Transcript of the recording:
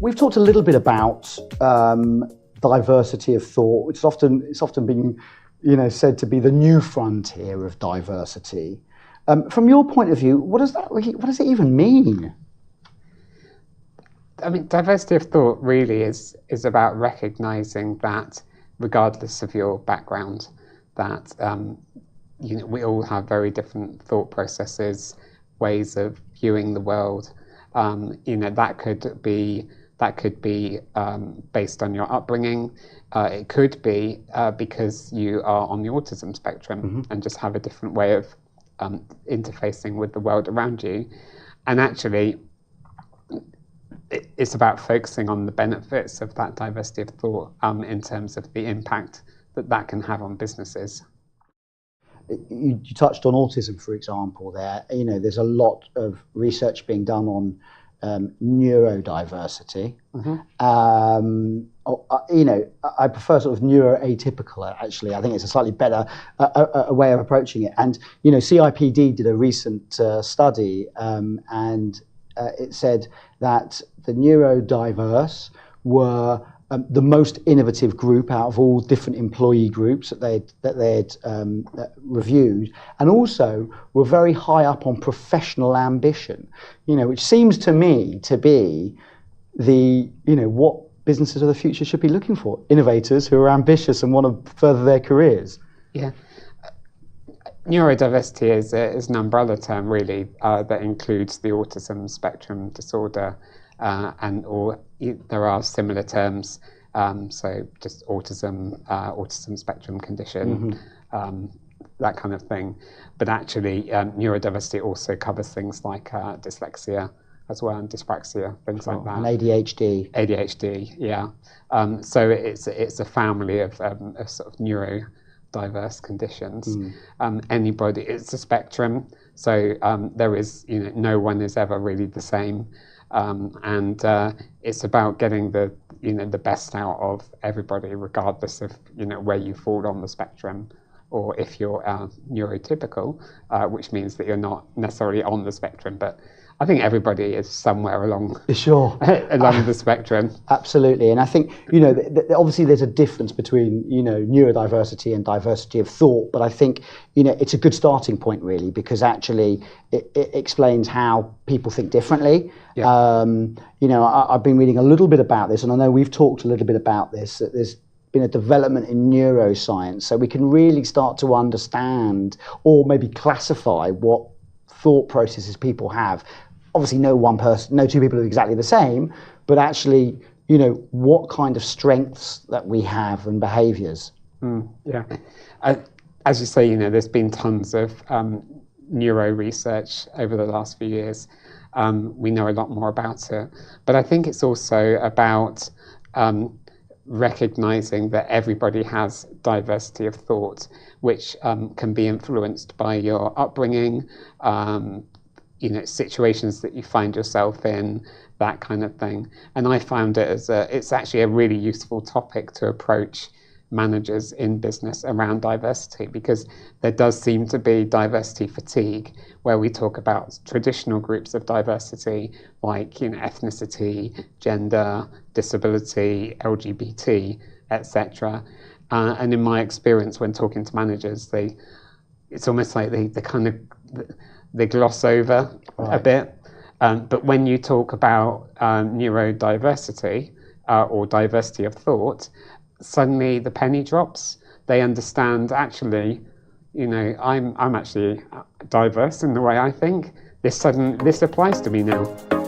We've talked a little bit about diversity of thought, which is often been, said to be the new frontier of diversity. From your point of view, what does it even mean? I mean, diversity of thought really is about recognizing that, regardless of your background, that we all have very different thought processes, ways of viewing the world. That could be based on your upbringing. It could be because you are on the autism spectrum and just have a different way of interfacing with the world around you. And actually, it's about focusing on the benefits of that diversity of thought in terms of the impact that can have on businesses. You touched on autism, for example, there. There's a lot of research being done on neurodiversity. I prefer sort of neuroatypical, actually. I think it's a slightly better a way of approaching it. And, CIPD did a recent study and it said that the neurodiverse were the most innovative group out of all different employee groups that they'd reviewed, and also were very high up on professional ambition, which seems to me to be what businesses of the future should be looking for. Innovators who are ambitious and want to further their careers. Yeah. Neurodiversity is an umbrella term, really, that includes the autism spectrum disorder, there are similar terms, so just autism spectrum condition, that kind of thing. But actually, neurodiversity also covers things like dyslexia as well, and dyspraxia, things like that. And ADHD. ADHD, yeah. So it's a family of sort of neurodiverse conditions. It's a spectrum, so there is, no one is ever really the same. And it's about getting the best out of everybody, regardless of where you fall on the spectrum, or if you're neurotypical, which means that you're not necessarily on the spectrum, but I think everybody is somewhere along along the spectrum. Absolutely, and I think obviously there's a difference between neurodiversity and diversity of thought, but I think it's a good starting point, really, because actually it explains how people think differently. Yeah. I've been reading a little bit about this, and I know we've talked a little bit about this. That there's been a development in neuroscience, so we can really start to understand or maybe classify what thought processes people have. Obviously, no two people are exactly the same, but actually, what kind of strengths that we have and behaviours. Yeah. As you say, there's been tons of neuro research over the last few years. We know a lot more about it. But I think it's also about recognizing that everybody has diversity of thought, which can be influenced by your upbringing, situations that you find yourself in, that kind of thing. And I found it's actually a really useful topic to approach managers in business around diversity, because there does seem to be diversity fatigue, where we talk about traditional groups of diversity like ethnicity, gender, disability, LGBT, etc. And in my experience, when talking to managers, it's almost like they gloss over a bit. But when you talk about neurodiversity or diversity of thought, suddenly the penny drops. They understand, actually, I'm actually diverse in the way I think. This applies to me now.